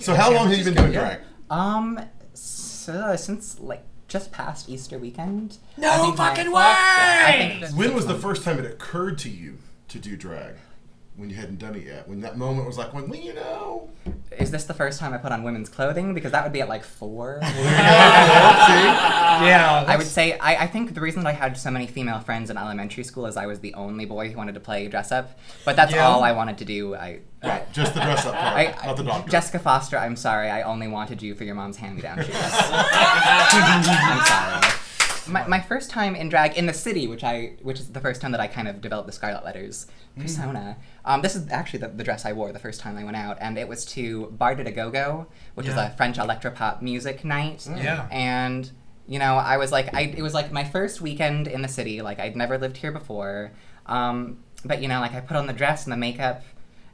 So how long have you been doing drag? Since like just past Easter weekend. No fucking way! When was the first time it occurred to you to do drag? When you hadn't done it yet? When that moment was like, well, you know. Is this the first time I put on women's clothing? Because that would be at like 4. Yeah. I would say, I think the reason that I had so many female friends in elementary school is I was the only boy who wanted to play dress up. But that's all I wanted to do. Just the dress up part, not the doctor. Jessica Foster, I'm sorry. I only wanted you for your mom's hand-me-down shoes. I'm sorry. My first time in drag in the city, which is the first time that I kind of developed the Scarlett Letters persona. This is actually the dress I wore the first time I went out, and it was to Bar de Go-Go, which is a French electropop music night. Yeah. And you know, I was like, it was like my first weekend in the city. Like I'd never lived here before, but you know, like I put on the dress and the makeup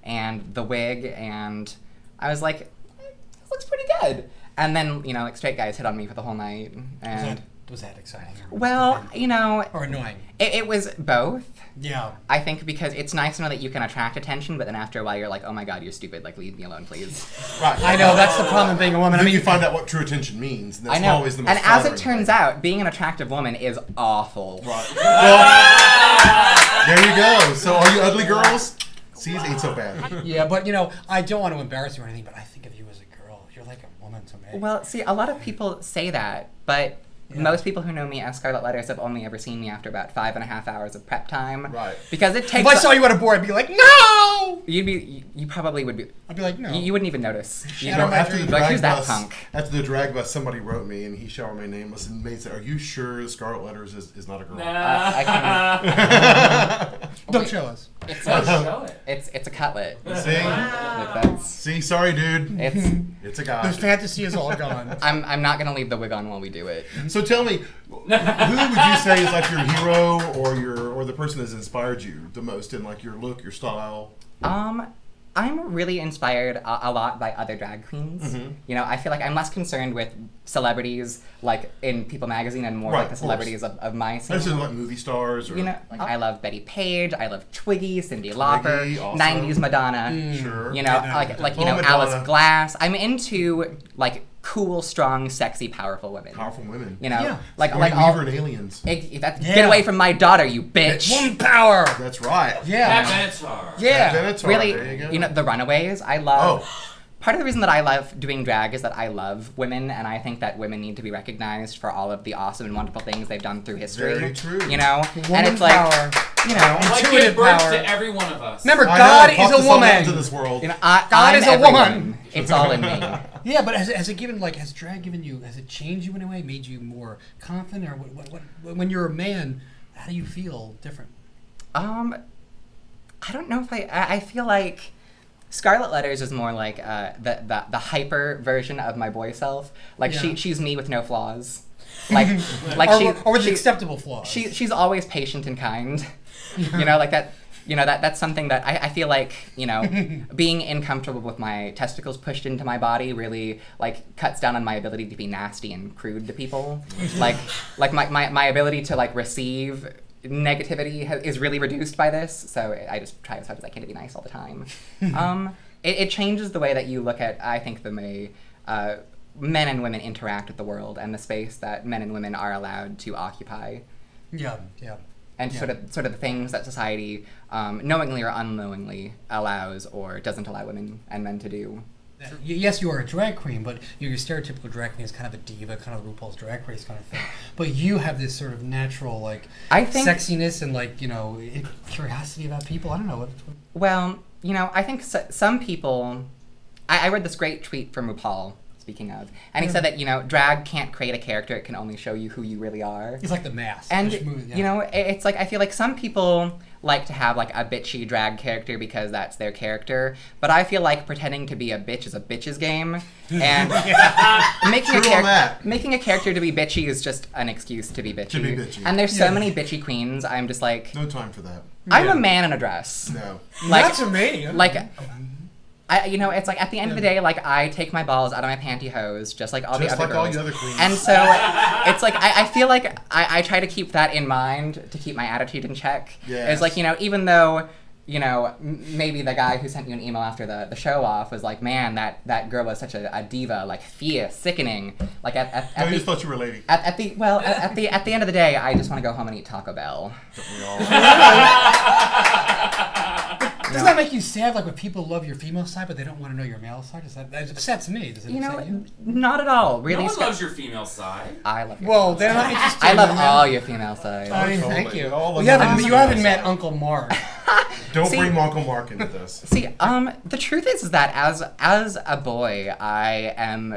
and the wig, and I was like, this looks pretty good. And then you know, like straight guys hit on me for the whole night, and. Was that exciting? Well, you know... Or annoying? It was both. Yeah. I think because it's nice to know that you can attract attention, but then after a while you're like, oh my god, you're stupid, like leave me alone, please. Right. I know, that's the problem with being a woman. I mean, you find out what true attention means, and that's always the most And as it flattering turns thing. out, being an attractive woman is awful. Right. Well, there you go. So are you ugly girls? See, it ain't so bad. Yeah, but you know, I don't want to embarrass you or anything, but I think of you as a girl. You're like a woman to me. Well, see, a lot of people say that, but... Yeah. Most people who know me as Scarlett Letters have only ever seen me after about 5.5 hours of prep time. Right. Because it takes... If I saw you at a board, I'd be like, no! You probably would be... I'd be like, no. You wouldn't even notice. You know, after the drag who's that bus, punk? After the drag bus, somebody wrote me, and he shouted my name, and made said, are you sure Scarlett Letters is not a girl? I can't... Don't show us. It's a cutlet. See, sorry, dude. It's a guy. The fantasy is all gone. I'm not gonna leave the wig on while we do it. So tell me, who would you say is like your hero or the person that's inspired you the most in like your look, your style? I'm really inspired a lot by other drag queens. You know, I feel like I'm less concerned with celebrities like in People magazine and more like the celebrities of my scene. This is like movie stars or... You know, like I love Betty Page, I love Twiggy, Cyndi Lauper, awesome. 90s Madonna. Sure. You know, like you know, Madonna. Alice Glass. I'm into like cool, strong, sexy, powerful women. Powerful women. You know, Yeah. like all and aliens. Get away from my daughter, you bitch. Woman power. That's right. Yeah. Benatar. Yeah. Benatar, Really, there you go. you know, the Runaways. I love. Oh. Part of the reason that I love doing drag is that I love women, and I think that women need to be recognized for all of the awesome and wonderful things they've done through history. Very true. You know, Woman and it's like, power. you know, Like Intuitive give birth power. to every one of us. Remember, I God know, is a fuck this all woman. into this world. you know, God I'm is a everyone. woman. It's all in me. Yeah, but has it given like has drag given you has it changed you in a way, made you more confident, or what when you're a man, how do you feel different? I don't know if I feel like Scarlett Letters is more like the hyper version of my boy self. Like she's me with no flaws. Like or with acceptable flaws. She's always patient and kind. You know, like that. You know, that's something that I feel like, you know, being uncomfortable with my testicles pushed into my body really, like, cuts down on my ability to be nasty and crude to people. Like my ability to, like, receive negativity is really reduced by this, so I just try as hard as I can to be nice all the time. It changes the way that you look at, I think, the way men and women interact with the world and the space that men and women are allowed to occupy. Yeah, yeah. And sort of the things that society, knowingly or unknowingly, allows or doesn't allow women and men to do. Yes, you are a drag queen, but your stereotypical drag queen is kind of a diva, kind of RuPaul's Drag Race kind of thing. But you have this sort of natural, like, sexiness and, like, you know, curiosity about people. I don't know. Well, you know, I think some people... I read this great tweet from RuPaul, speaking of, and he said that, you know, drag can't create a character, it can only show you who you really are. It's like The Mask. And, you know, it's like, I feel like some people like to have, like, a bitchy drag character because that's their character, but I feel like pretending to be a bitch is a bitch's game, and making a character to be bitchy is just an excuse to be bitchy. And there's so many bitchy queens, I'm just like... No time for that. I'm a man in a dress. No. Like, that's amazing. Like... you know, it's like at the end of the day, like I take my balls out of my pantyhose, just like all the other girls. All you other queens. And so it's like I feel like I try to keep that in mind to keep my attitude in check. Yes. It's like, you know, even though you know, maybe the guy who sent you an email after the show off was like, man, that girl was such a diva, like fierce, sickening. Like I just thought you were a lady. At the end of the day, I just want to go home and eat Taco Bell. Does that make you sad, like when people love your female side but they don't want to know your male side? That upsets me. Does it upset you? Not at all. Really, no one loves your female side. I love your Well, they're not interested. I love all your female sides. I mean, thank you. You haven't met Uncle Mark. Don't bring Uncle Mark into this. See, the truth is that as a boy, I am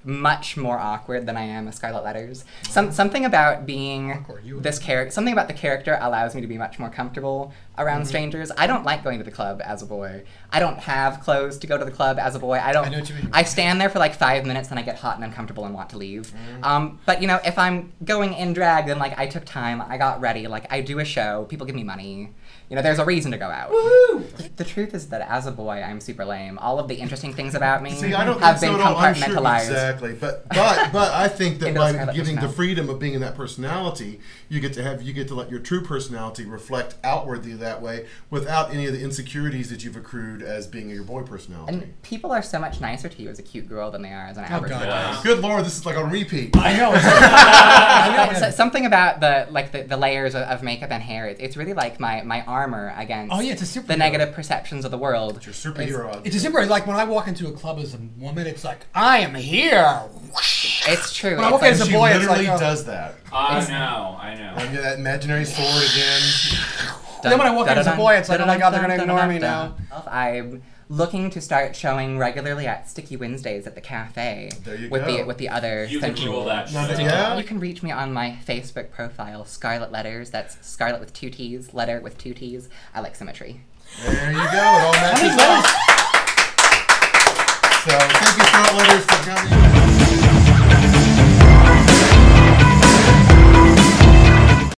much more awkward than I am a Scarlett Letters. Something about being this character, something about the character allows me to be much more comfortable around strangers. I don't like going to the club as a boy. I don't have clothes to go to the club as a boy. I know what you mean. I stand there for like 5 minutes and I get hot and uncomfortable and want to leave. But you know, if I'm going in drag, then like I took time, I got ready, like I do a show, people give me money. You know, there's a reason to go out. Woohoo! The truth is that as a boy, I'm super lame. All of the interesting things about me have been compartmentalized. Exactly, but I think that by giving the freedom of being in that personality, you get to let your true personality reflect outwardly that way, without any of the insecurities that you've accrued as being your boy personality. And people are so much nicer to you as a cute girl than they are as an average boy. Yeah. Good Lord, this is like a repeat. I know. I know. So, something about the layers of makeup and hair. It's really like my armor against the negative perceptions of the world. It's your superhero. It's a superhero. Like when I walk into a club as a woman, it's like I am here. It's true. When I walk in as a boy, it's like does that. I know. And that imaginary sword again. Then when I walk in as a boy, it's like, oh my god, they're gonna ignore me now. I'm looking to start showing regularly at Sticky Wednesdays at the cafe. There you with go. the other you can rule that. You can reach me on my Facebook profile, Scarlett Letters. That's Scarlett with 2 T's, letter with 2 T's. I like symmetry. There you go. It all matches up.